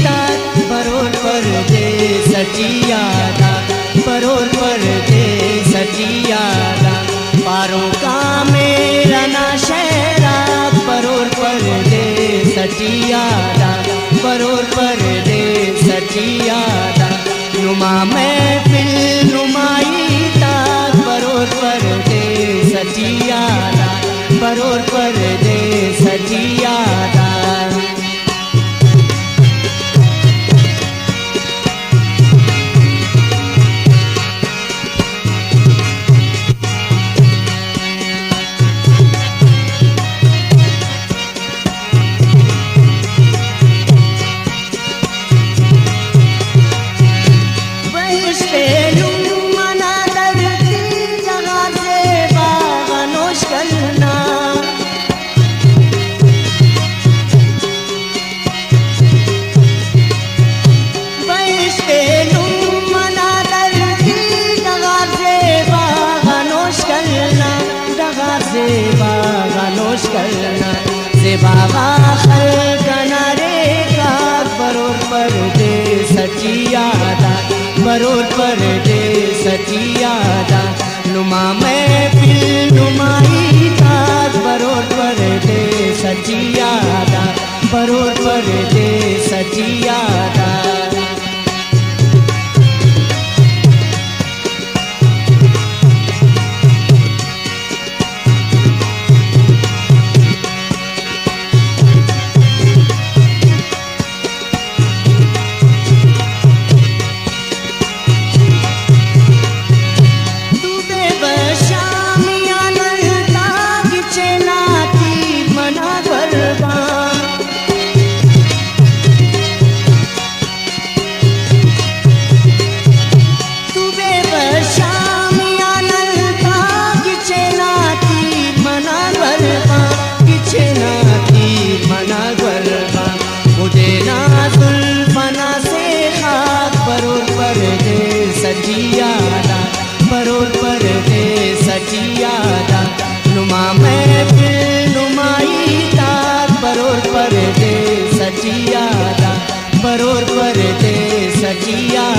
ताक बरोर परदेस सचियादा बरोर परदेस सचियादा पारों का मेरा ना शहरा बरोर परदेस सचियादा बरोर परदेस सचियादा नुमा महफिल नुमाई ताक बरोर परदेस सचियादा बरोर परदेस सचियादा बाबा खलकना रे का बरोर परदेस सचियादा बरोर परदेस सचियादा नुमा महफिल नुमाई ताक बरोर परदेस सचियादा बरोर परदेस सचियादा सचियादा बरोर परदेस सचियादा नुमा महफिल नुमाई ताक बरोर परदेस सचियादा बरोर परदेस सचियादा